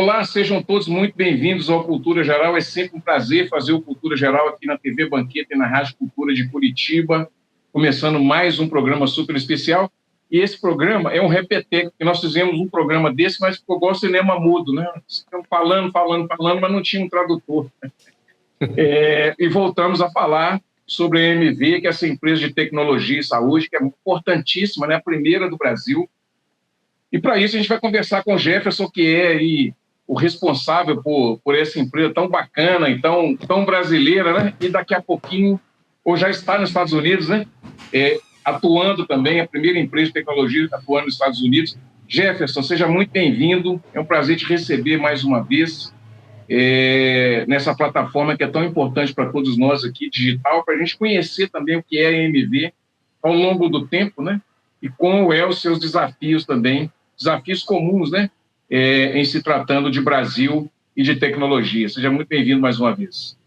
Olá, sejam todos muito bem-vindos ao Cultura Geral. É sempre um prazer fazer o Cultura Geral aqui na TV Banqueta e na Rádio Cultura de Curitiba, começando mais um programa super especial. E esse programa é um repeteco, porque nós fizemos um programa desse, mas ficou igual cinema mudo, né? Ficamos falando, mas não tinha um tradutor. E voltamos a falar sobre a EMV, que é essa empresa de tecnologia e saúde, que é importantíssima, né? A primeira do Brasil. E para isso a gente vai conversar com o Jefferson, que é aí o responsável por essa empresa tão bacana, então, tão brasileira, né? E daqui a pouquinho, ou já está nos Estados Unidos, né? Atuando também, a primeira empresa de tecnologia atuando nos Estados Unidos. Jefferson, seja muito bem-vindo, é um prazer te receber mais uma vez nessa plataforma que é tão importante para todos nós aqui, digital, para a gente conhecer também o que é a EMV ao longo do tempo, né? E como os seus desafios também, desafios comuns, né? Em se tratando de Brasil e de tecnologia. Seja muito bem-vindo mais uma vez.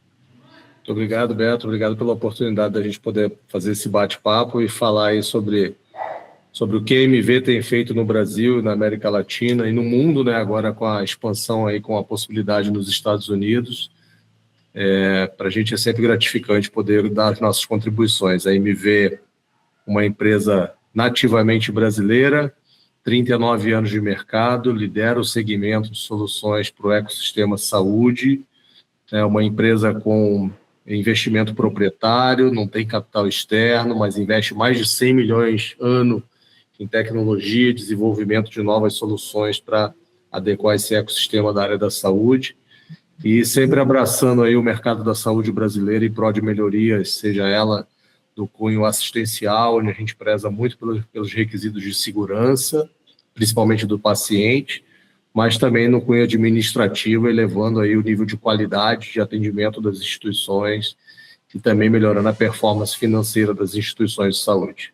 Muito obrigado, Beto. Obrigado pela oportunidade da gente poder fazer esse bate-papo e falar aí sobre o que a EMV tem feito no Brasil, na América Latina e no mundo, né? Agora com a expansão aí, com a possibilidade nos Estados Unidos. Para a gente é sempre gratificante poder dar as nossas contribuições. A EMV, uma empresa nativamente brasileira, 39 anos de mercado, lidera o segmento de soluções para o ecossistema saúde, é uma empresa com investimento proprietário, não tem capital externo, mas investe mais de 100 milhões ano em tecnologia e desenvolvimento de novas soluções para adequar esse ecossistema da área da saúde, e sempre abraçando aí o mercado da saúde brasileira em prol de melhorias, seja ela do cunho assistencial, onde a gente preza muito pelos requisitos de segurança, principalmente do paciente, mas também no cunho administrativo, elevando aí o nível de qualidade de atendimento das instituições e também melhorando a performance financeira das instituições de saúde.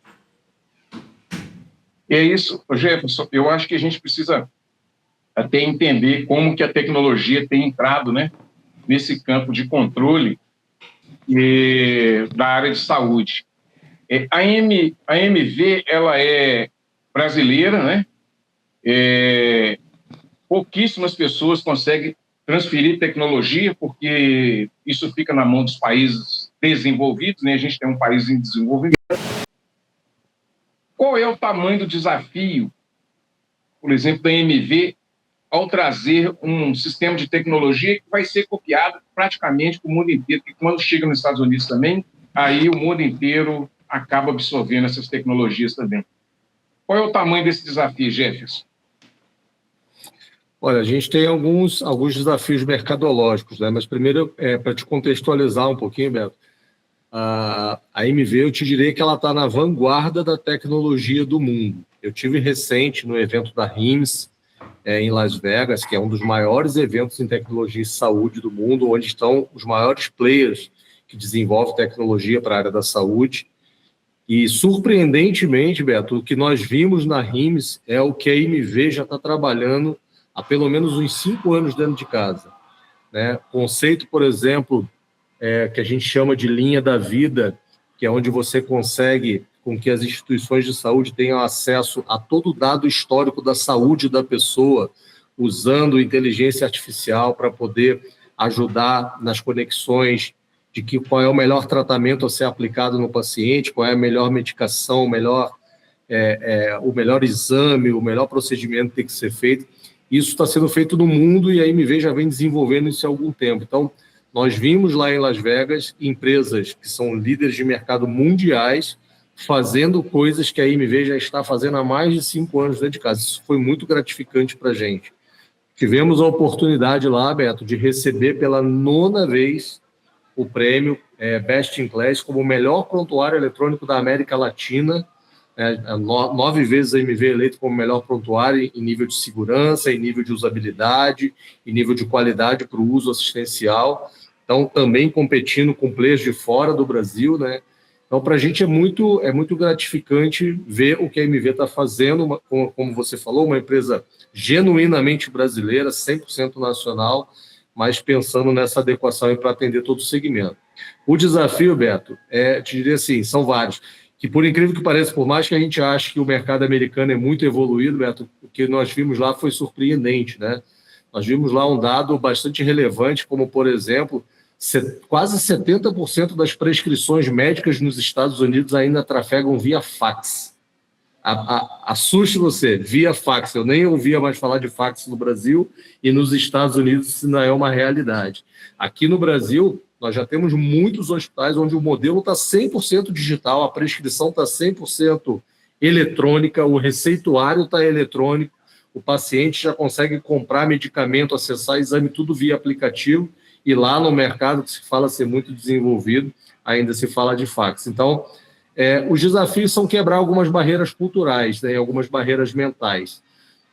É isso, Jefferson, eu acho que a gente precisa até entender como que a tecnologia tem entrado, né, nesse campo de controle da área de saúde. A EMV, ela é brasileira, né? Pouquíssimas pessoas conseguem transferir tecnologia, porque isso fica na mão dos países desenvolvidos, né? A gente tem um país em desenvolvimento. Qual é o tamanho do desafio, por exemplo, da EMV, ao trazer um sistema de tecnologia que vai ser copiado praticamente para o mundo inteiro, porque quando chega nos Estados Unidos também, aí o mundo inteiro acaba absorvendo essas tecnologias também. Qual é o tamanho desse desafio, Jefferson? Olha, a gente tem alguns desafios mercadológicos, né? Mas primeiro, para te contextualizar um pouquinho, Beto, a EMV, eu te diria que ela está na vanguarda da tecnologia do mundo. Eu tive recente no evento da RIMS, em Las Vegas, que é um dos maiores eventos em tecnologia e saúde do mundo, onde estão os maiores players que desenvolvem tecnologia para a área da saúde. E, surpreendentemente, Beto, o que nós vimos na RIMS é o que a EMV já está trabalhando há pelo menos uns 5 anos dentro de casa, né? Conceito, por exemplo, que a gente chama de linha da vida, que é onde você consegue com que as instituições de saúde tenham acesso a todo o dado histórico da saúde da pessoa, usando inteligência artificial para poder ajudar nas conexões de qual é o melhor tratamento a ser aplicado no paciente, qual é a melhor medicação, o melhor exame, o melhor procedimento que tem que ser feito. Isso está sendo feito no mundo e a EMV já vem desenvolvendo isso há algum tempo. Então, nós vimos lá em Las Vegas empresas que são líderes de mercado mundiais fazendo coisas que a EMV já está fazendo há mais de 5 anos dentro de casa. Isso foi muito gratificante para a gente. Tivemos a oportunidade lá, Beto, de receber pela 9ª vez o prêmio Best in Class como o melhor prontuário eletrônico da América Latina. 9 vezes a EMV eleito como melhor prontuário em nível de segurança, em nível de usabilidade, em nível de qualidade para o uso assistencial. Então, também competindo com players de fora do Brasil, né? Então, para a gente é muito gratificante ver o que a EMV está fazendo, como você falou, uma empresa genuinamente brasileira, 100% nacional, mas pensando nessa adequação para atender todo o segmento. O desafio, Beto, te diria assim, são vários, que por incrível que pareça, por mais que a gente ache que o mercado americano é muito evoluído, Beto, o que nós vimos lá foi surpreendente, né? nós vimos lá um dado bastante relevante, como, por exemplo, quase 70% das prescrições médicas nos Estados Unidos ainda trafegam via fax. Assuste você, via fax. Eu nem ouvia mais falar de fax no Brasil, e nos Estados Unidos isso não é uma realidade. Aqui no Brasil, nós já temos muitos hospitais onde o modelo está 100% digital, a prescrição está 100% eletrônica, o receituário está eletrônico, o paciente já consegue comprar medicamento, acessar exame, tudo via aplicativo, e lá no mercado, que se fala ser muito desenvolvido, ainda se fala de fax. Então, os desafios são quebrar algumas barreiras culturais, né, algumas barreiras mentais.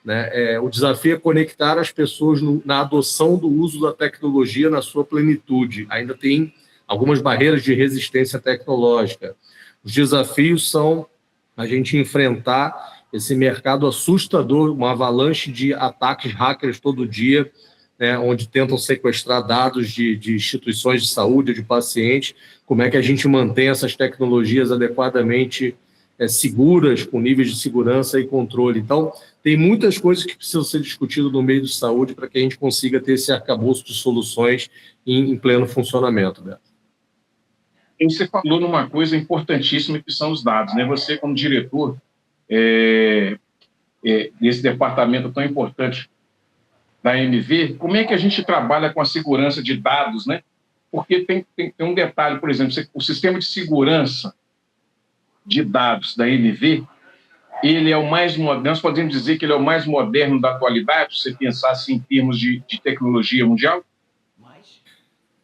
Né? O desafio é conectar as pessoas na adoção do uso da tecnologia na sua plenitude. Ainda tem algumas barreiras de resistência tecnológica. Os desafios são a gente enfrentar esse mercado assustador, uma avalanche de ataques hackers todo dia, né, onde tentam sequestrar dados de instituições de saúde, de pacientes. Como é que a gente mantém essas tecnologias adequadamente seguras, com níveis de segurança e controle? Então, tem muitas coisas que precisam ser discutidas no meio de saúde para que a gente consiga ter esse arcabouço de soluções em pleno funcionamento, Beto. E você falou numa coisa importantíssima, que são os dados, né? Você, como diretor desse departamento tão importante da MV, como é que a gente trabalha com a segurança de dados, né? Porque tem um detalhe, por exemplo, o sistema de segurança de dados da MV, ele é o mais moderno, nós podemos dizer que ele é o mais moderno da atualidade, se você pensar assim em termos de tecnologia mundial?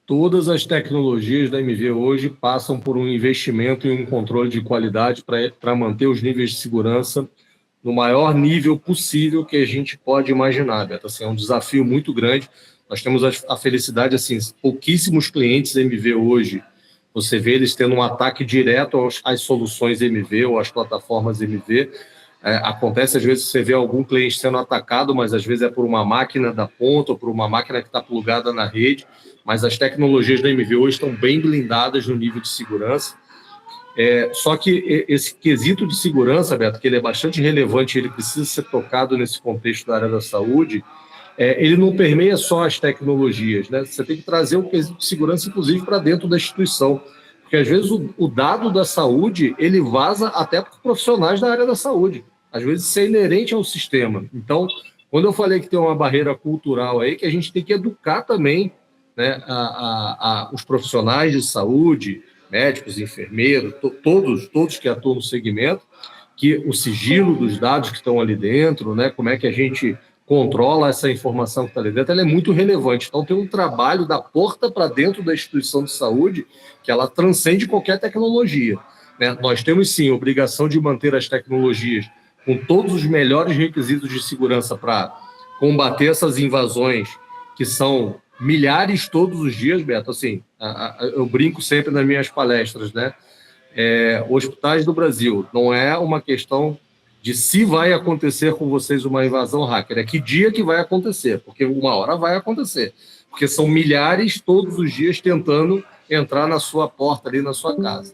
Todas as tecnologias da MV hoje passam por um investimento e um controle de qualidade para manter os níveis de segurança no maior nível possível que a gente pode imaginar, Beto. Assim, é um desafio muito grande. Nós temos a felicidade, assim, pouquíssimos clientes MV hoje, você vê eles tendo um ataque direto às soluções MV ou às plataformas MV. Acontece, às vezes, você vê algum cliente sendo atacado, mas às vezes é por uma máquina da ponta ou por uma máquina que está plugada na rede, mas as tecnologias da MV hoje estão bem blindadas no nível de segurança. Só que esse quesito de segurança, Beto, que ele é bastante relevante, ele precisa ser tocado nesse contexto da área da saúde, ele não permeia só as tecnologias, né? Você tem que trazer o quesito de segurança, inclusive, para dentro da instituição, porque às vezes o dado da saúde, ele vaza até para profissionais da área da saúde, às vezes isso é inerente ao sistema. Então, quando eu falei que tem uma barreira cultural aí, que a gente tem que educar também, né, os profissionais de saúde, médicos, enfermeiros, todos que atuam no segmento, que o sigilo dos dados que estão ali dentro, né, como é que a gente controla essa informação que está ali dentro, ela é muito relevante. Então, tem um trabalho da porta para dentro da instituição de saúde que ela transcende qualquer tecnologia. Né? Nós temos, sim, a obrigação de manter as tecnologias com todos os melhores requisitos de segurança para combater essas invasões, que são milhares todos os dias, Beto. Assim, eu brinco sempre nas minhas palestras, né? Hospitais do Brasil, não é uma questão de se vai acontecer com vocês uma invasão hacker, é que dia que vai acontecer, porque uma hora vai acontecer, porque são milhares todos os dias tentando entrar na sua porta, ali na sua casa.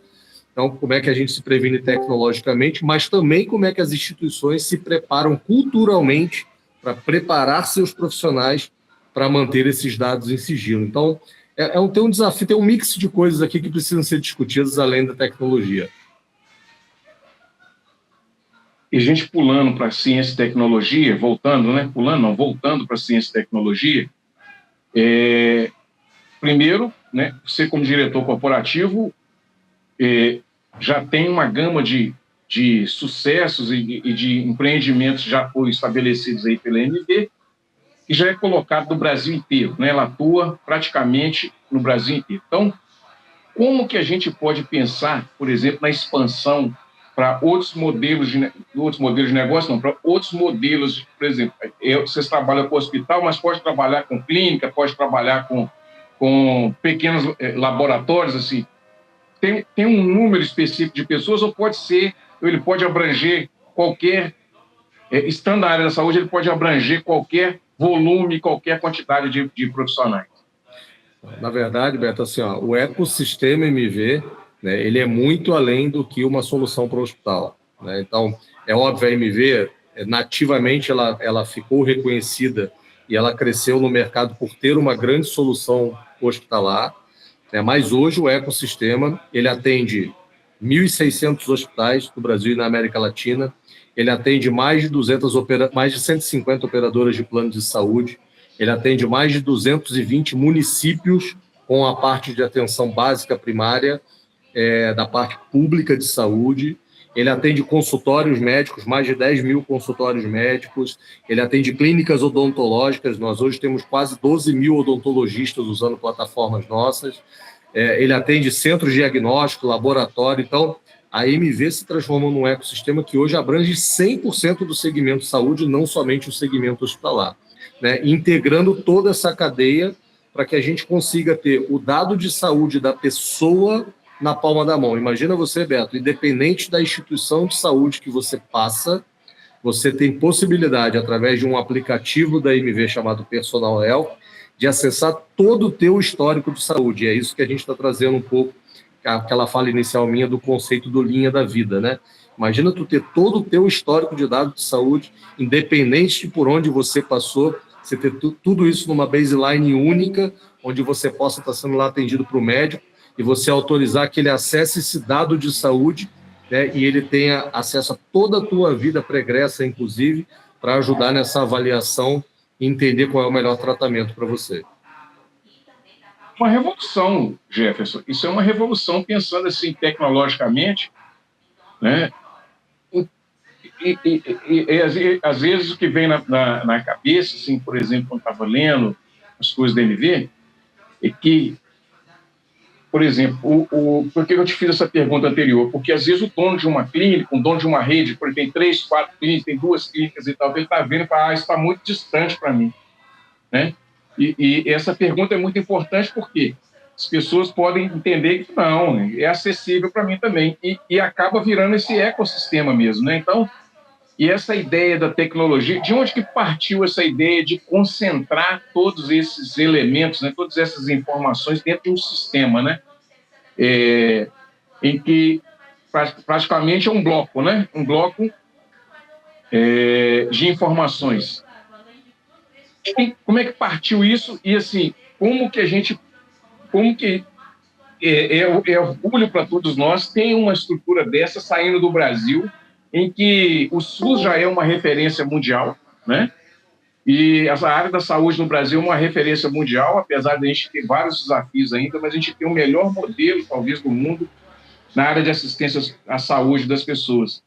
Então, como é que a gente se previne tecnologicamente, mas também como é que as instituições se preparam culturalmente para preparar seus profissionais para manter esses dados em sigilo. Então, tem um desafio, tem um mix de coisas aqui que precisam ser discutidas além da tecnologia. E a gente pulando para a ciência e tecnologia, voltando para a ciência e tecnologia, primeiro, né, você como diretor corporativo já tem uma gama de sucessos e de empreendimentos já foram estabelecidos aí pela MV, e já é colocado no Brasil inteiro, né? Ela atua praticamente no Brasil inteiro. Então, como que a gente pode pensar, por exemplo, na expansão para outros modelos de negócio, não, para outros modelos, por exemplo, vocês trabalham com hospital, mas pode trabalhar com clínica, pode trabalhar com pequenos laboratórios, assim. Tem um número específico de pessoas, ou ele pode abranger qualquer, estando na área da saúde, ele pode abranger qualquer volume, qualquer quantidade de profissionais? Na verdade, Beto, assim, o ecossistema MV, né, ele é muito além do que uma solução para o hospital. Né? Então, é óbvio, a MV, nativamente, ela ficou reconhecida e ela cresceu no mercado por ter uma grande solução hospitalar, né? Mas hoje o ecossistema, ele atende 1.600 hospitais no Brasil e na América Latina, ele atende mais de 150 operadoras de plano de saúde, ele atende mais de 220 municípios com a parte de atenção básica primária, da parte pública de saúde. Ele atende consultórios médicos, mais de 10 mil consultórios médicos. Ele atende clínicas odontológicas. Nós hoje temos quase 12 mil odontologistas usando plataformas nossas. Ele atende centros de diagnóstico, laboratório. Então, a MV se transformou num ecossistema que hoje abrange 100% do segmento de saúde, não somente o segmento hospitalar, né? Integrando toda essa cadeia para que a gente consiga ter o dado de saúde da pessoa na palma da mão. Imagina você, Beto, independente da instituição de saúde que você passa, você tem possibilidade, através de um aplicativo da MV chamado Personal Health, de acessar todo o teu histórico de saúde. E é isso que a gente está trazendo um pouco, aquela fala inicial minha do conceito do linha da vida, né? Imagina tu ter todo o teu histórico de dados de saúde, independente de por onde você passou, você ter tudo isso numa baseline única, onde você possa estar sendo lá atendido para o médico, e você autorizar que ele acesse esse dado de saúde, né, e ele tenha acesso a toda a tua vida pregressa, inclusive, para ajudar nessa avaliação e entender qual é o melhor tratamento para você. Uma revolução, Jefferson. Isso é uma revolução pensando assim tecnologicamente, né? E às vezes o que vem na cabeça, assim, por exemplo, quando estava lendo as coisas da MV, é que, por exemplo, por que eu te fiz essa pergunta anterior? Porque às vezes o dono de uma clínica, o dono de uma rede, porque tem 3, 4 clínicas, tem 2 clínicas e tal, ele está vendo e fala, isso está muito distante para mim, né? E essa pergunta é muito importante porque as pessoas podem entender que não, é acessível para mim também, e acaba virando esse ecossistema mesmo, né? Então, e essa ideia da tecnologia, de onde que partiu essa ideia de concentrar todos esses elementos, né, todas essas informações dentro de um sistema, né, em que praticamente é um bloco, né, um bloco de informações. Como é que partiu isso e, assim, como que é orgulho para todos nós ter uma estrutura dessa saindo do Brasil, em que o SUS já é uma referência mundial, né? E essa área da saúde no Brasil é uma referência mundial, apesar de a gente ter vários desafios ainda, mas a gente tem o melhor modelo, talvez, do mundo na área de assistência à saúde das pessoas.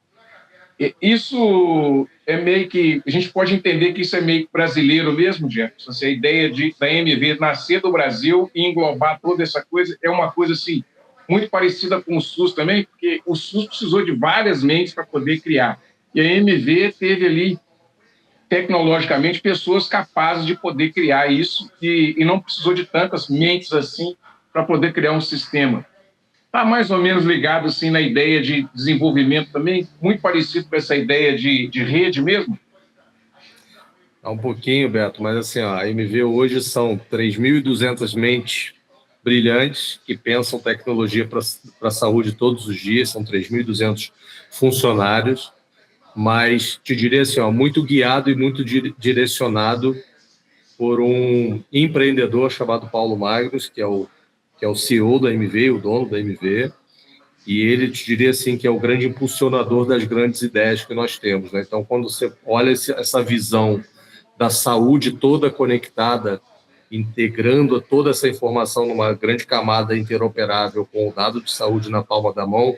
E isso é meio que... A gente pode entender que isso é meio brasileiro mesmo, Jefferson. Assim, a ideia da MV nascer do Brasil e englobar toda essa coisa é uma coisa, assim, muito parecida com o SUS também, porque o SUS precisou de várias mentes para poder criar. E a MV teve ali, tecnologicamente, pessoas capazes de poder criar isso e não precisou de tantas mentes assim para poder criar um sistema. Está mais ou menos ligado assim, na ideia de desenvolvimento também, muito parecido com essa ideia de rede mesmo? Um pouquinho, Beto, mas assim, ó, a MV hoje são 3.200 mentes brilhantes que pensam tecnologia para a saúde todos os dias, são 3.200 funcionários, mas te diria assim, ó, muito guiado e muito direcionado por um empreendedor chamado Paulo Magros, que é o CEO da MV, o dono da MV, e ele te diria assim que é o grande impulsionador das grandes ideias que nós temos, né? Então, quando você olha essa visão da saúde toda conectada, integrando toda essa informação numa grande camada interoperável com o dado de saúde na palma da mão,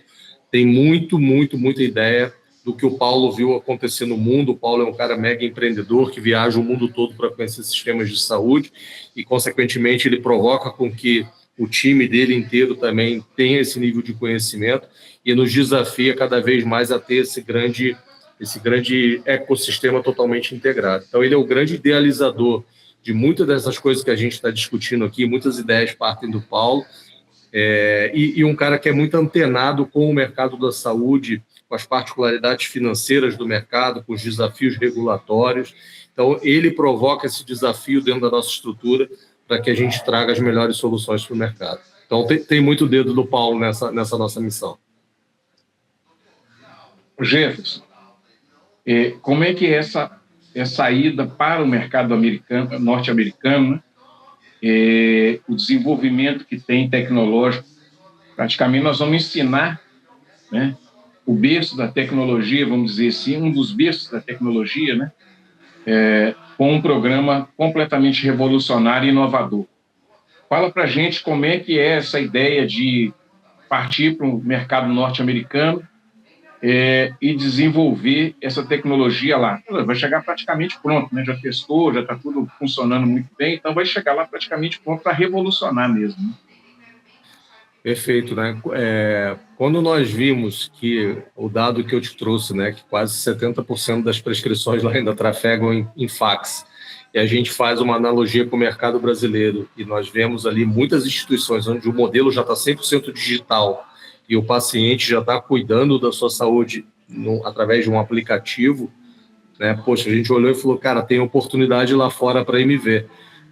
tem muita ideia do que o Paulo viu acontecer no mundo. O Paulo é um cara mega empreendedor que viaja o mundo todo para conhecer sistemas de saúde e, consequentemente, ele provoca com que o time dele inteiro também tenha esse nível de conhecimento e nos desafia cada vez mais a ter esse grande ecossistema totalmente integrado. Então, ele é o grande idealizador de muitas dessas coisas que a gente está discutindo aqui, muitas ideias partem do Paulo, e um cara que é muito antenado com o mercado da saúde, com as particularidades financeiras do mercado, com os desafios regulatórios. Então, ele provoca esse desafio dentro da nossa estrutura para que a gente traga as melhores soluções para o mercado. Então, tem muito dedo do Paulo nessa nossa missão. Jefferson, como é que é essa saída para o mercado norte-americano, o desenvolvimento que tem tecnológico. Praticamente nós vamos ensinar, né, o berço da tecnologia, vamos dizer assim, um dos berços da tecnologia, né, com um programa completamente revolucionário e inovador. Fala para a gente como é que é essa ideia de partir para o mercado norte-americano e desenvolver essa tecnologia lá. Vai chegar praticamente pronto, né? Já testou, já está tudo funcionando muito bem, então vai chegar lá praticamente pronto para revolucionar mesmo. Né? Perfeito, né? Quando nós vimos que o dado que eu te trouxe, né, que quase 70% das prescrições lá ainda trafegam em fax, e a gente faz uma analogia com o mercado brasileiro, e nós vemos ali muitas instituições onde o modelo já está 100% digital, e o paciente já está cuidando da sua saúde através de um aplicativo, né? Poxa, a gente olhou e falou, cara, tem oportunidade lá fora para MV.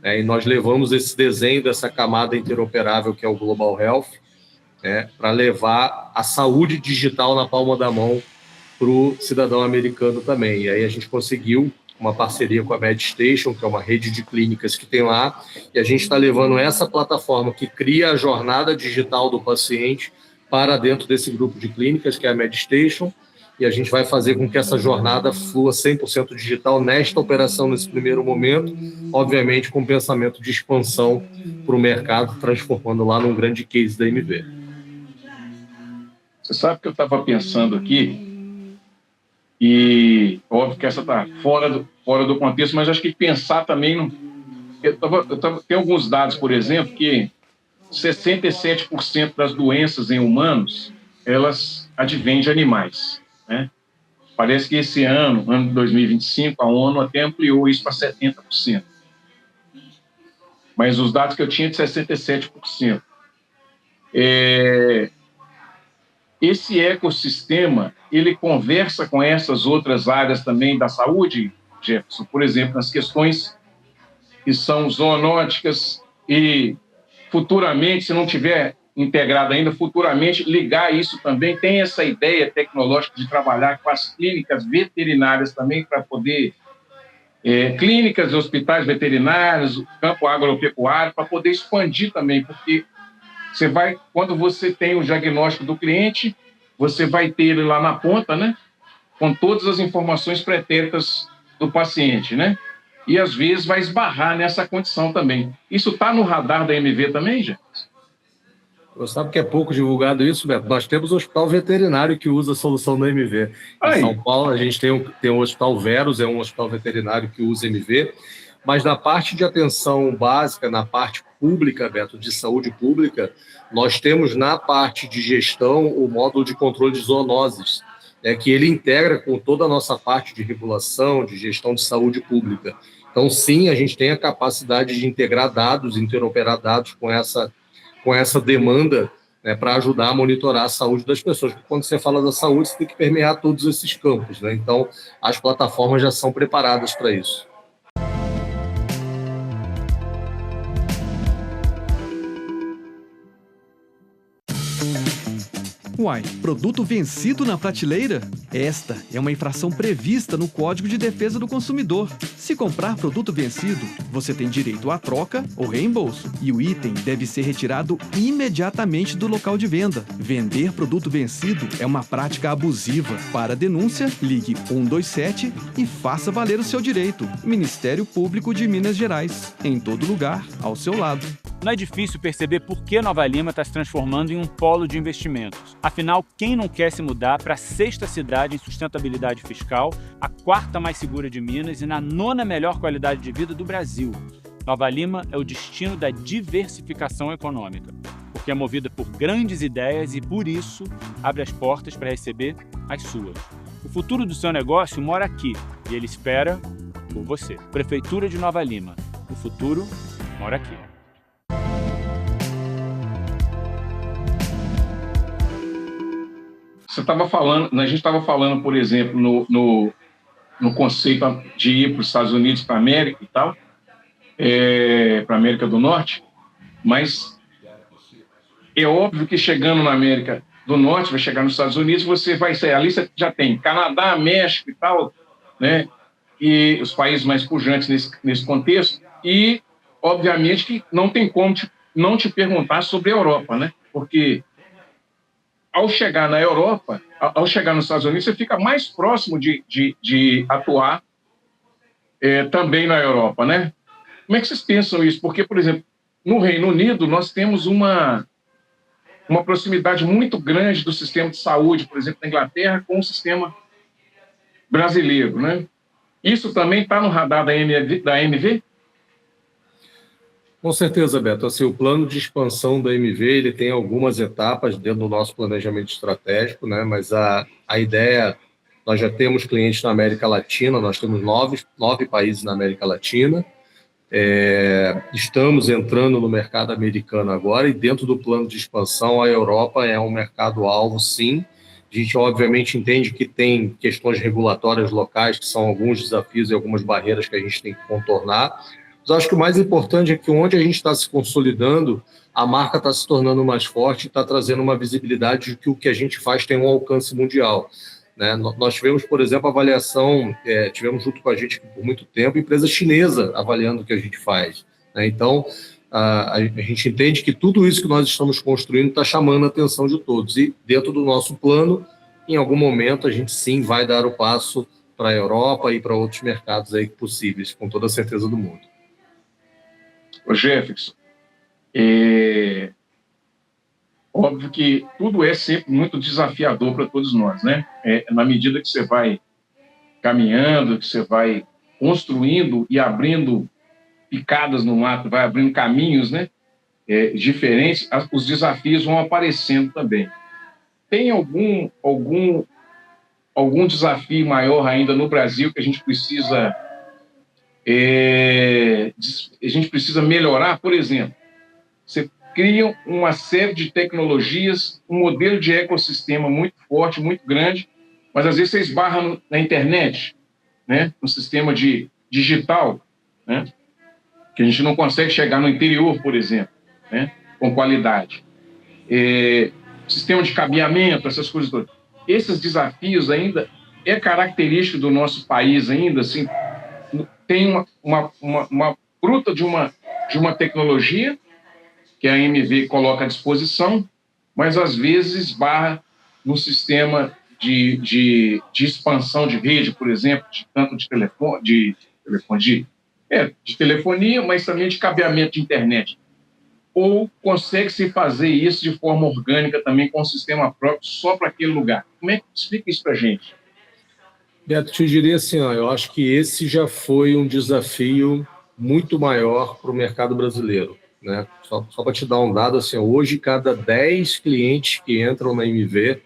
E nós levamos esse desenho dessa camada interoperável que é o Global Health, para levar a saúde digital na palma da mão para o cidadão americano também. E aí a gente conseguiu uma parceria com a MedStation, que é uma rede de clínicas que tem lá, e a gente está levando essa plataforma que cria a jornada digital do paciente para dentro desse grupo de clínicas, que é a MedStation, e a gente vai fazer com que essa jornada flua 100% digital nesta operação, nesse primeiro momento, obviamente com pensamento de expansão para o mercado, transformando lá num grande case da MV. Você sabe que eu estava pensando aqui, e óbvio que essa está fora do contexto, mas acho que pensar também... Tem alguns dados, por exemplo, que 67% das doenças em humanos, elas advêm de animais, né? Parece que esse ano de 2025, a ONU até ampliou isso para 70%. Mas os dados que eu tinha de 67%. Esse ecossistema, ele conversa com essas outras áreas também da saúde, Jefferson? Por exemplo, nas questões que são zoonóticas e futuramente, se não tiver integrado ainda, futuramente ligar isso também. Tem essa ideia tecnológica de trabalhar com as clínicas veterinárias também para poder... clínicas e hospitais veterinários, campo agropecuário, para poder expandir também, porque quando você tem o diagnóstico do cliente, você vai ter ele lá na ponta, né, com todas as informações pretéritas do paciente, né? E às vezes vai esbarrar nessa condição também. Isso está no radar da MV também, já? Você sabe que é pouco divulgado isso, Beto? Nós temos um hospital veterinário que usa a solução da MV. Em São Paulo, a gente tem um hospital Veros, é um hospital veterinário que usa MV, mas na parte de atenção básica, na parte pública, Beto, de saúde pública, nós temos na parte de gestão o módulo de controle de zoonoses, que ele integra com toda a nossa parte de regulação, de gestão de saúde pública. Então, sim, a gente tem a capacidade de integrar dados, interoperar dados com essa demanda, né, para ajudar a monitorar a saúde das pessoas. Porque quando você fala da saúde, você tem que permear todos esses campos, né? Então, as plataformas já são preparadas para isso. Uai, produto vencido na prateleira? Esta é uma infração prevista no Código de Defesa do Consumidor. Se comprar produto vencido, você tem direito à troca ou reembolso, e o item deve ser retirado imediatamente do local de venda. Vender produto vencido é uma prática abusiva. Para denúncia, ligue 127 e faça valer o seu direito. Ministério Público de Minas Gerais. Em todo lugar, ao seu lado. Não é difícil perceber por que Nova Lima está se transformando em um polo de investimentos. Afinal, quem não quer se mudar para a 6ª cidade em sustentabilidade fiscal, a 4ª mais segura de Minas e na 9ª melhor qualidade de vida do Brasil? Nova Lima é o destino da diversificação econômica, porque é movida por grandes ideias e, por isso, abre as portas para receber as suas. O futuro do seu negócio mora aqui e ele espera por você. Prefeitura de Nova Lima. O futuro mora aqui. A gente estava falando, por exemplo, no conceito de ir para os Estados Unidos, para a América e tal, para a América do Norte, mas é óbvio que chegando na América do Norte, vai chegar nos Estados Unidos, você vai sair, ali você já tem Canadá, México e tal, né? e os países mais pujantes nesse contexto, e, obviamente, que não tem como não te perguntar sobre a Europa, né? Porque ao chegar na Europa, ao chegar nos Estados Unidos, você fica mais próximo de atuar também na Europa, né? Como é que vocês pensam isso? Porque, por exemplo, no Reino Unido, nós temos uma proximidade muito grande do sistema de saúde, por exemplo, da Inglaterra, com o sistema brasileiro, né? Isso também está no radar da MV? Com certeza, Beto. Assim, o plano de expansão da MV ele tem algumas etapas dentro do nosso planejamento estratégico, né? Mas a ideia, nós já temos clientes na América Latina, nós temos nove países na América Latina, estamos entrando no mercado americano agora e dentro do plano de expansão a Europa é um mercado-alvo, sim. A gente, obviamente, entende que tem questões regulatórias locais, que são alguns desafios e algumas barreiras que a gente tem que contornar. Mas acho que o mais importante é que onde a gente está se consolidando, a marca está se tornando mais forte e está trazendo uma visibilidade de que o que a gente faz tem um alcance mundial, né? Nós tivemos, por exemplo, avaliação, tivemos junto com a gente por muito tempo, empresa chinesa avaliando o que a gente faz, né? Então, a gente entende que tudo isso que nós estamos construindo está chamando a atenção de todos. E dentro do nosso plano, em algum momento, a gente sim vai dar o passo para a Europa e para outros mercados aí possíveis, com toda a certeza do mundo. Ô Jefferson, óbvio que tudo é sempre muito desafiador para todos nós, né? Na medida que você vai caminhando, que você vai construindo e abrindo picadas no mato, vai abrindo caminhos, né, diferentes, os desafios vão aparecendo também. Tem algum desafio maior ainda no Brasil que a gente precisa melhorar? Por exemplo, você cria uma série de tecnologias, um modelo de ecossistema muito forte, muito grande, mas às vezes você esbarra na internet, né, no sistema digital, né, que a gente não consegue chegar no interior, por exemplo, né, com qualidade. Sistema de cabeamento, essas coisas todas. Esses desafios ainda é característico do nosso país ainda, assim, tem uma bruta de uma tecnologia que a MV coloca à disposição, mas às vezes esbarra no sistema de expansão de rede, por exemplo, tanto de telefonia, mas também de cabeamento de internet. Ou consegue-se fazer isso de forma orgânica também com um sistema próprio só para aquele lugar? Como é que explica isso para a gente? Beto, te diria assim, eu acho que esse já foi um desafio muito maior para o mercado brasileiro, né? Só para te dar um dado, assim, hoje cada 10 clientes que entram na MV,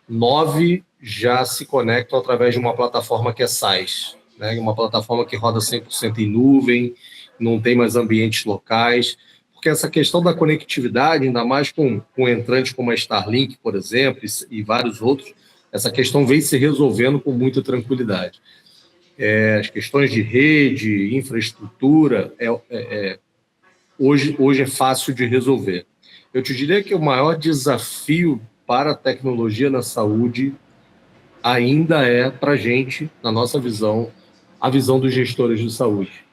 9 já se conectam através de uma plataforma que é SaaS, né? Uma plataforma que roda 100% em nuvem, não tem mais ambientes locais, porque essa questão da conectividade, ainda mais com entrantes como a Starlink, por exemplo, e vários outros, essa questão vem se resolvendo com muita tranquilidade. As questões de rede, infraestrutura, hoje é fácil de resolver. Eu te diria que o maior desafio para a tecnologia na saúde ainda é, para a gente, na nossa visão, a visão dos gestores de saúde.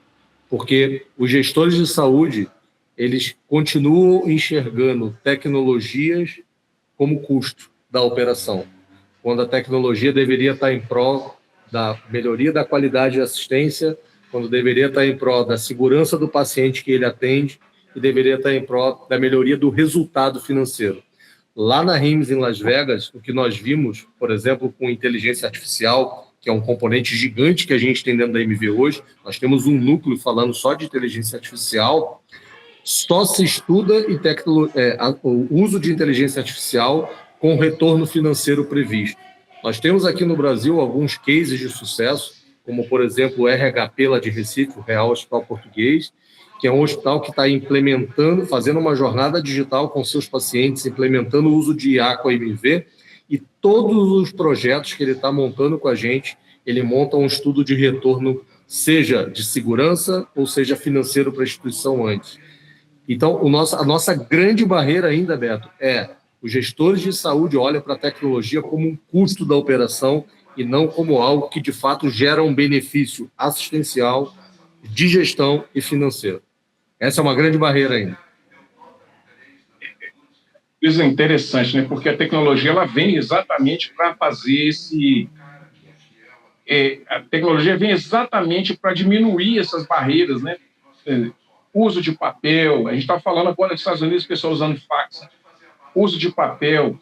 Porque os gestores de saúde, eles continuam enxergando tecnologias como custo da operação, quando a tecnologia deveria estar em prol da melhoria da qualidade de assistência, quando deveria estar em prol da segurança do paciente que ele atende e deveria estar em prol da melhoria do resultado financeiro. Lá na RIMS, em Las Vegas, o que nós vimos, por exemplo, com inteligência artificial, que é um componente gigante que a gente tem dentro da MV hoje, nós temos um núcleo falando só de inteligência artificial, só se estuda o uso de inteligência artificial com retorno financeiro previsto. Nós temos aqui no Brasil alguns cases de sucesso, como, por exemplo, o RHP lá de Recife, o Real Hospital Português, que é um hospital que está implementando, fazendo uma jornada digital com seus pacientes, implementando o uso de IA com a MV, e todos os projetos que ele está montando com a gente, ele monta um estudo de retorno, seja de segurança ou seja financeiro para a instituição antes. Então, a nossa grande barreira ainda, Beto, os gestores de saúde olham para a tecnologia como um custo da operação e não como algo que, de fato, gera um benefício assistencial, de gestão e financeiro. Essa é uma grande barreira ainda. Isso é interessante, né? Porque a tecnologia ela vem exatamente para fazer esse... a tecnologia vem exatamente para diminuir essas barreiras, né? Uso de papel, a gente está falando agora nos Estados Unidos, o pessoal usando fax, uso de papel,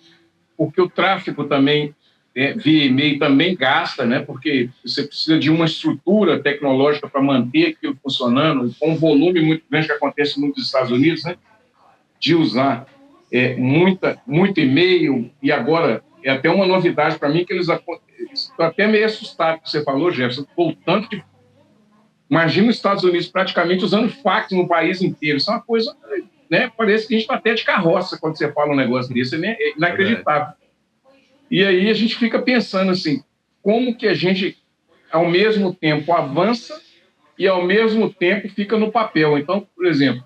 porque o tráfego também, via e-mail, também gasta, né? Porque você precisa de uma estrutura tecnológica para manter aquilo funcionando, com um volume muito grande que acontece muito nos Estados Unidos, né? De usar muito e-mail, e agora é até uma novidade para mim que eles estão até meio assustados, que você falou, Jefferson, o tanto de... Imagina os Estados Unidos praticamente usando fax no país inteiro, isso é uma coisa, né? Parece que a gente está até de carroça quando você fala um negócio desse, né? É inacreditável. E aí a gente fica pensando assim, como que a gente, ao mesmo tempo, avança e, ao mesmo tempo, fica no papel. Então, por exemplo,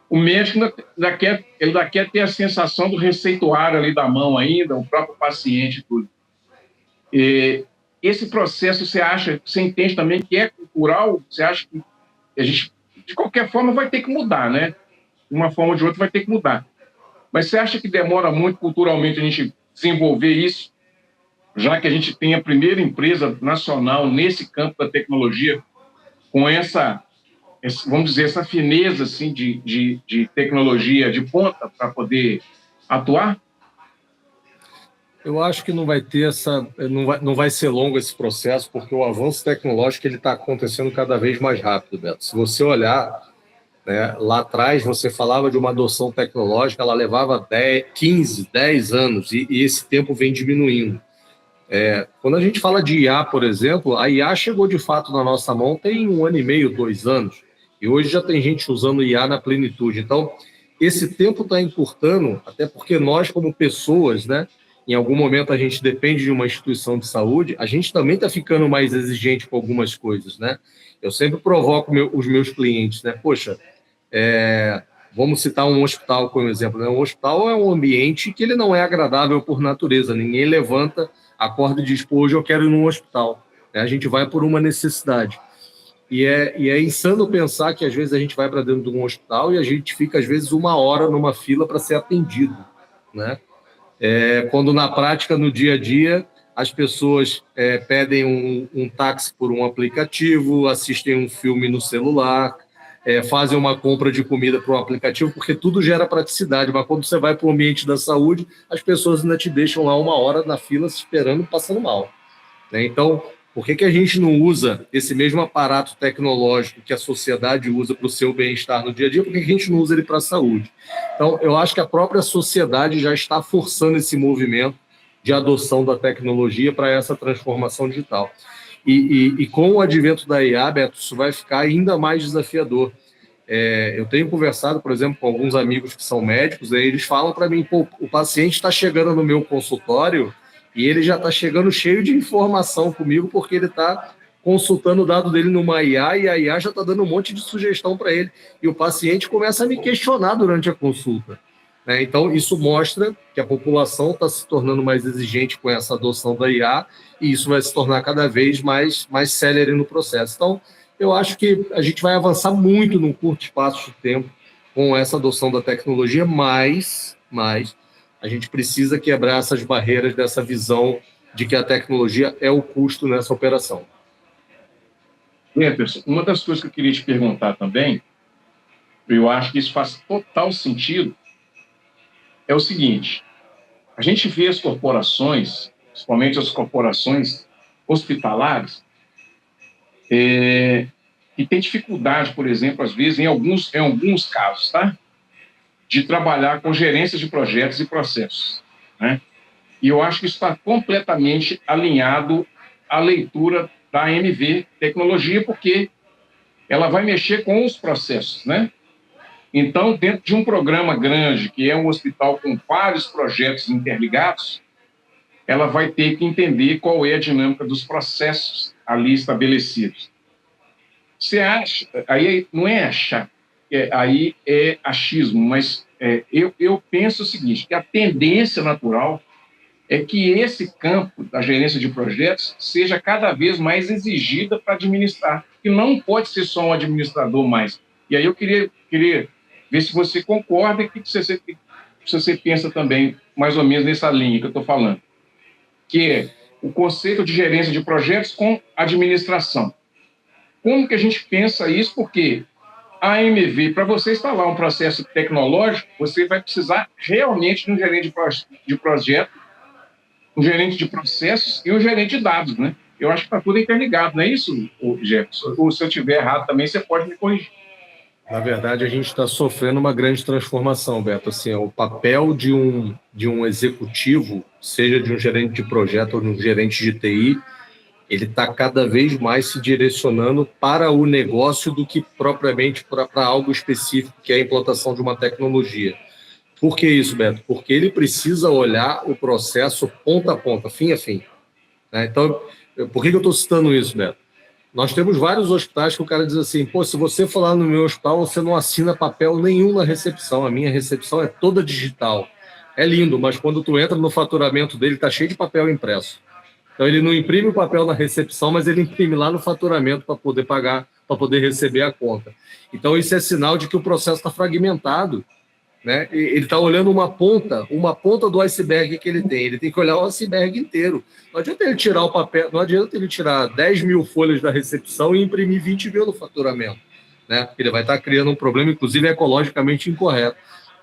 o médico ainda quer ter a sensação do receituário ali da mão ainda, o próprio paciente, tudo. Esse processo, você entende também que é cultural? Você acha que a gente, de qualquer forma, vai ter que mudar, né? De uma forma ou de outra vai ter que mudar. Mas você acha que demora muito culturalmente a gente desenvolver isso, já que a gente tem a primeira empresa nacional nesse campo da tecnologia, com vamos dizer, essa fineza assim, de tecnologia de ponta para poder atuar? Eu acho que não vai ter não vai ser longo esse processo, porque o avanço tecnológico ele está acontecendo cada vez mais rápido, Beto. Se você olhar, né, lá atrás você falava de uma adoção tecnológica, ela levava 15, 10 anos, e esse tempo vem diminuindo. Quando a gente fala de IA, por exemplo, a IA chegou de fato na nossa mão tem 1 ano e meio, 2 anos, e hoje já tem gente usando IA na plenitude. Então, esse tempo está encurtando, até porque nós, como pessoas, né, em algum momento a gente depende de uma instituição de saúde, a gente também está ficando mais exigente com algumas coisas, né? Eu sempre provoco os meus clientes, né? Poxa, vamos citar um hospital como exemplo, né? Um hospital é um ambiente que ele não é agradável por natureza, ninguém levanta, acorda e diz, pô, hoje eu quero ir num hospital. A gente vai por uma necessidade. E é insano pensar que às vezes a gente vai para dentro de um hospital e a gente fica às vezes 1 hora numa fila para ser atendido, né? Quando na prática, no dia a dia, as pessoas pedem um táxi por um aplicativo, assistem um filme no celular, fazem uma compra de comida por um aplicativo, porque tudo gera praticidade, mas quando você vai para o ambiente da saúde, as pessoas ainda te deixam lá 1 hora na fila esperando, passando mal, né? Então, por que a gente não usa esse mesmo aparato tecnológico que a sociedade usa para o seu bem-estar no dia a dia? Por que a gente não usa ele para a saúde? Então, eu acho que a própria sociedade já está forçando esse movimento de adoção da tecnologia para essa transformação digital. E com o advento da IA, Beto, isso vai ficar ainda mais desafiador. Eu tenho conversado, por exemplo, com alguns amigos que são médicos, aí eles falam para mim, pô, o paciente está chegando no meu consultório e ele já está chegando cheio de informação comigo porque ele está consultando o dado dele numa IA e a IA já está dando um monte de sugestão para ele. E o paciente começa a me questionar durante a consulta, né? Então, isso mostra que a população está se tornando mais exigente com essa adoção da IA e isso vai se tornar cada vez mais célere no processo. Então, eu acho que a gente vai avançar muito num curto espaço de tempo com essa adoção da tecnologia, mas a gente precisa quebrar essas barreiras dessa visão de que a tecnologia é o custo nessa operação. Jefferson, uma das coisas que eu queria te perguntar também, eu acho que isso faz total sentido, é o seguinte: a gente vê as corporações, principalmente as corporações hospitalares, que tem dificuldade, por exemplo, às vezes, em alguns casos, tá? De trabalhar com gerência de projetos e processos, né? E eu acho que isso está completamente alinhado à leitura da AMV Tecnologia, porque ela vai mexer com os processos, né? Então, dentro de um programa grande, que é um hospital com vários projetos interligados, ela vai ter que entender qual é a dinâmica dos processos ali estabelecidos. Você acha, aí não é achar, aí é achismo, mas eu penso o seguinte, que a tendência natural é que esse campo da gerência de projetos seja cada vez mais exigida para administrar, que não pode ser só um administrador mais. E aí eu queria ver se você concorda e que você pensa também mais ou menos nessa linha que eu estou falando, que é o conceito de gerência de projetos com administração. Como que a gente pensa isso? Porque a AMV, para você instalar um processo tecnológico, você vai precisar realmente de um gerente de projeto, um gerente de processos e um gerente de dados, né? Eu acho que está tudo interligado, não é isso, Jefferson? Ou se eu estiver errado também, você pode me corrigir. Na verdade, a gente está sofrendo uma grande transformação, Beto. Assim, o papel de um executivo, seja de um gerente de projeto ou de um gerente de TI, ele está cada vez mais se direcionando para o negócio do que propriamente para algo específico, que é a implantação de uma tecnologia. Por que isso, Beto? Porque ele precisa olhar o processo ponta a ponta, fim a fim. Né? Então, por que eu estou citando isso, Beto? Nós temos vários hospitais que o cara diz assim, pô, se você for lá no meu hospital, você não assina papel nenhum na recepção, a minha recepção é toda digital. É lindo, mas quando tu entra no faturamento dele, está cheio de papel impresso. Então, ele não imprime o papel na recepção, mas ele imprime lá no faturamento para poder pagar, para poder receber a conta. Então, isso é sinal de que o processo está fragmentado. Né? Ele está olhando uma ponta do iceberg que ele tem que olhar o iceberg inteiro. Não adianta ele tirar o papel, não adianta ele tirar 10 mil folhas da recepção e imprimir 20 mil no faturamento. Né? Ele vai estar criando um problema, inclusive ecologicamente incorreto.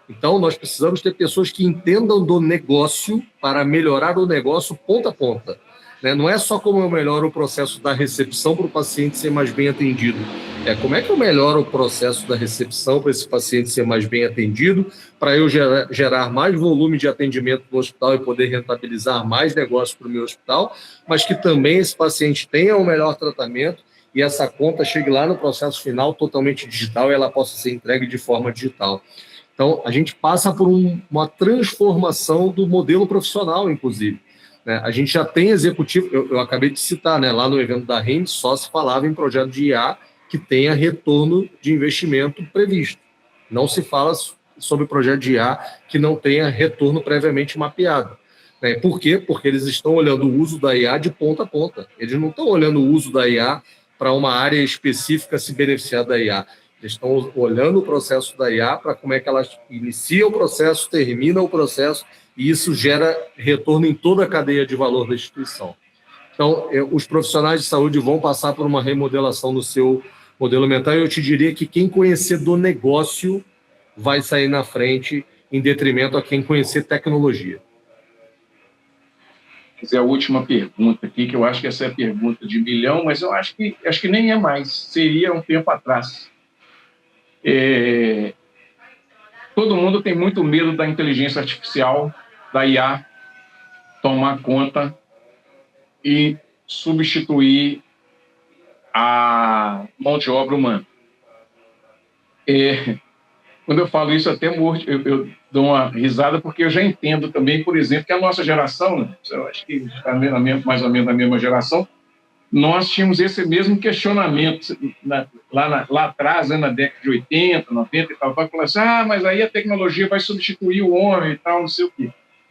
Então, nós precisamos ter pessoas que entendam do negócio para melhorar o negócio ponta a ponta. Né? Não é só como eu melhoro o processo da recepção para o paciente ser mais bem atendido. É como é que eu melhoro o processo da recepção para esse paciente ser mais bem atendido, para eu gerar mais volume de atendimento no hospital e poder rentabilizar mais negócio para o meu hospital, mas que também esse paciente tenha um melhor tratamento e essa conta chegue lá no processo final totalmente digital e ela possa ser entregue de forma digital. Então, a gente passa por uma transformação do modelo profissional, inclusive. Né? A gente já tem executivo, eu acabei de citar, né? Lá no evento da REND só se falava em projeto de IA que tenha retorno de investimento previsto. Não se fala sobre projeto de IA que não tenha retorno previamente mapeado. Né? Por quê? Porque eles estão olhando o uso da IA de ponta a ponta. Eles não estão olhando o uso da IA para uma área específica se beneficiar da IA. Eles estão olhando o processo da IA para como é que ela inicia o processo, termina o processo, e isso gera retorno em toda a cadeia de valor da instituição. Então, os profissionais de saúde vão passar por uma remodelação no seu modelo mental, e eu te diria que quem conhecer do negócio vai sair na frente, em detrimento a quem conhecer tecnologia. Vou fazer a última pergunta aqui, que eu acho que essa é a pergunta de 1 bilhão, mas eu acho que nem é mais, seria um tempo atrás. Todo mundo tem muito medo da inteligência artificial, da IA, tomar conta e substituir a mão de obra humana. Quando eu falo isso, até eu dou uma risada, porque eu já entendo também, por exemplo, que a nossa geração, né, eu acho que está mais ou menos na mesma geração, nós tínhamos esse mesmo questionamento lá atrás, né, na década de 80, 90 e tal, vai falar assim, mas aí a tecnologia vai substituir o homem e tal, não sei o quê.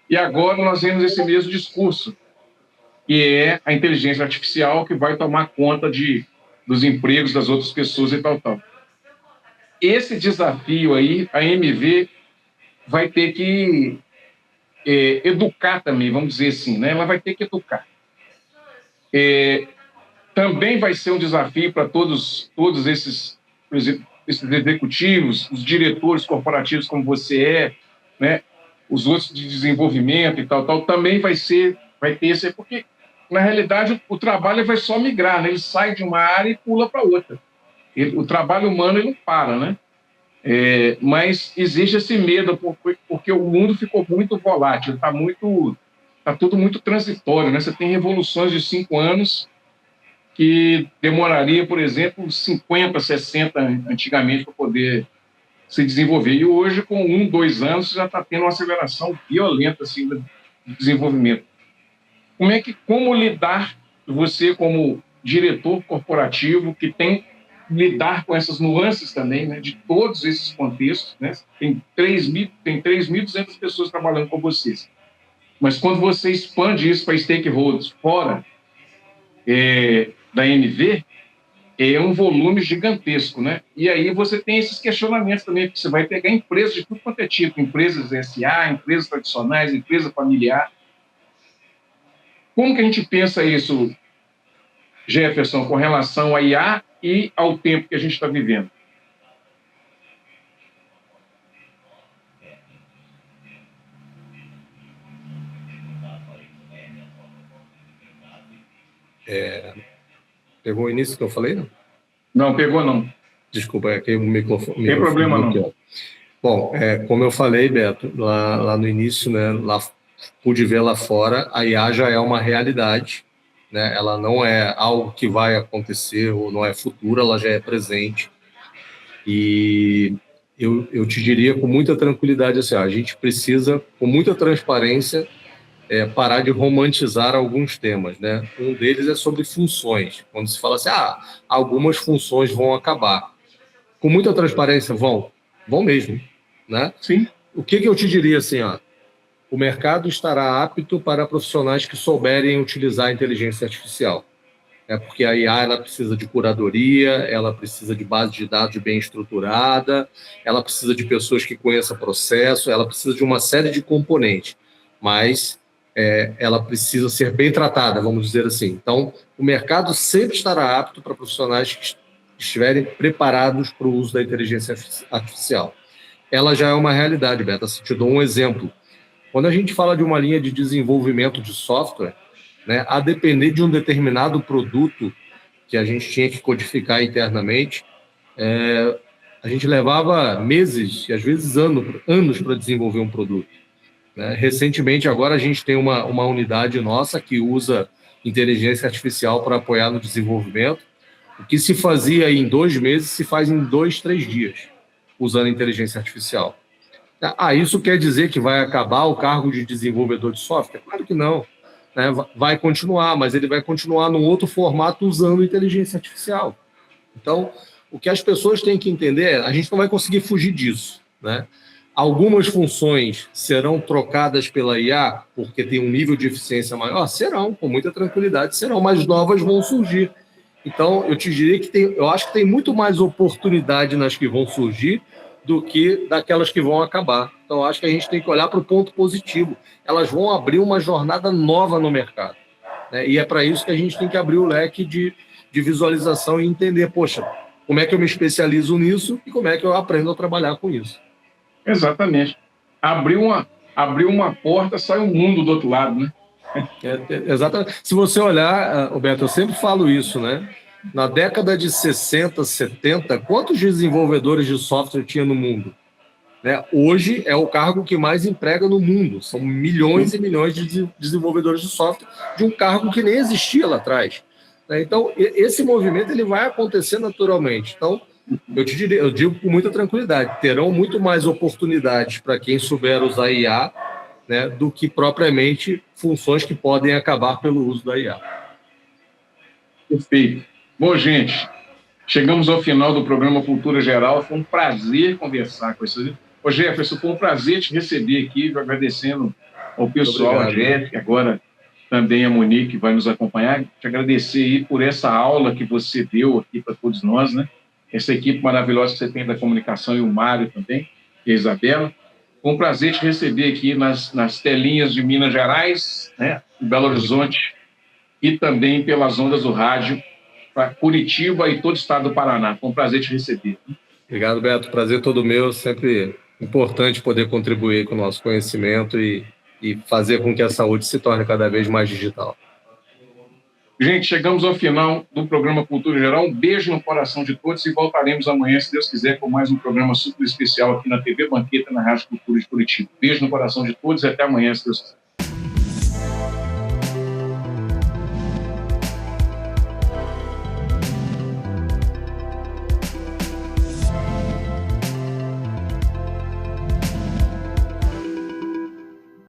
E agora nós vemos esse mesmo discurso, que é a inteligência artificial que vai tomar conta dos empregos das outras pessoas e tal. Esse desafio aí, a MV vai ter que educar também, vamos dizer assim, né? Ela vai ter que educar. Também vai ser um desafio para todos esses executivos, os diretores corporativos como você né? Os outros de desenvolvimento e tal, também vai ter esse, porque na realidade o trabalho vai só migrar, né? Ele sai de uma área e pula para outra. O trabalho humano ele não para, né? Mas existe esse medo porque o mundo ficou muito volátil, está tudo muito transitório, né? Você tem revoluções de 5 anos que demoraria, por exemplo, 50, 60 antigamente para poder se desenvolver. E hoje, com 1, 2 anos, já está tendo uma aceleração violenta assim, do desenvolvimento. Como lidar, você como diretor corporativo, que tem que lidar com essas nuances também, né, de todos esses contextos, né? Tem 3.200 pessoas trabalhando com vocês. Mas quando você expande isso para stakeholders fora da NV, é um volume gigantesco, né? E aí você tem esses questionamentos também, porque você vai pegar empresas de tudo quanto é tipo, empresas SA, empresas tradicionais, empresa familiar. Como que a gente pensa isso, Jefferson, com relação à IA e ao tempo que a gente está vivendo? Pegou o início que eu falei, não? Não, pegou não. Desculpa, é que o microfone... Tem problema não. Bom, como eu falei, Beto, lá no início, né, pude ver lá fora, a IA já é uma realidade, né? Ela não é algo que vai acontecer ou não é futuro, ela já é presente. E eu te diria com muita tranquilidade assim, a gente precisa, com muita transparência, parar de romantizar alguns temas, né? Um deles é sobre funções. Quando se fala assim, algumas funções vão acabar. Com muita transparência, vão mesmo, né? Sim. O que eu te diria assim, o mercado estará apto para profissionais que souberem utilizar a inteligência artificial. Porque a IA ela precisa de curadoria, ela precisa de base de dados bem estruturada, ela precisa de pessoas que conheçam o processo, ela precisa de uma série de componentes, mas ela precisa ser bem tratada, vamos dizer assim. Então, o mercado sempre estará apto para profissionais que estiverem preparados para o uso da inteligência artificial. Ela já é uma realidade, Beto. Assim, te dou um exemplo. Quando a gente fala de uma linha de desenvolvimento de software, né, a depender de um determinado produto que a gente tinha que codificar internamente, a gente levava meses e às vezes anos para desenvolver um produto. Né? Recentemente, agora a gente tem uma unidade nossa que usa inteligência artificial para apoiar no desenvolvimento. O que se fazia em 2 meses se faz em 2, 3 dias, usando inteligência artificial. Isso quer dizer que vai acabar o cargo de desenvolvedor de software? Claro que não. Né? Vai continuar, mas ele vai continuar num outro formato usando inteligência artificial. Então, o que as pessoas têm que entender a gente não vai conseguir fugir disso. Né? Algumas funções serão trocadas pela IA porque tem um nível de eficiência maior? Serão, com muita tranquilidade, serão, mas novas vão surgir. Então, eu te diria que eu acho que tem muito mais oportunidade nas que vão surgir do que daquelas que vão acabar. Então, acho que a gente tem que olhar para o ponto positivo. Elas vão abrir uma jornada nova no mercado. Né? E é para isso que a gente tem que abrir o leque de visualização e entender, poxa, como é que eu me especializo nisso e como é que eu aprendo a trabalhar com isso. Exatamente. Abriu uma porta, sai um mundo do outro lado, né? Exatamente. Se você olhar, Roberto, eu sempre falo isso, né? Na década de 60, 70, quantos desenvolvedores de software tinha no mundo? Né? Hoje é o cargo que mais emprega no mundo. São milhões e milhões de desenvolvedores de software de um cargo que nem existia lá atrás. Né? Então, esse movimento ele vai acontecer naturalmente. Então, eu digo com muita tranquilidade, terão muito mais oportunidades para quem souber usar IA, né, do que propriamente funções que podem acabar pelo uso da IA. Perfeito. Bom, gente, chegamos ao final do programa Cultura Geral. Foi um prazer conversar com vocês. Ô, Jefferson, foi um prazer te receber aqui, agradecendo ao pessoal, a Jeff, agora também a Monique, que vai nos acompanhar. Te agradecer aí por essa aula que você deu aqui para todos nós, né? Essa equipe maravilhosa que você tem da comunicação e o Mário também, e a Isabela. Foi um prazer te receber aqui nas telinhas de Minas Gerais, né, em Belo Horizonte, e também pelas ondas do rádio para Curitiba e todo o estado do Paraná. Foi um prazer te receber. Obrigado, Beto. Prazer todo meu. Sempre importante poder contribuir com o nosso conhecimento e fazer com que a saúde se torne cada vez mais digital. Gente, chegamos ao final do programa Cultura Geral. Um beijo no coração de todos e voltaremos amanhã, se Deus quiser, com mais um programa super especial aqui na TV Banqueta, na Rádio Cultura de Curitiba. Beijo no coração de todos e até amanhã, se Deus quiser.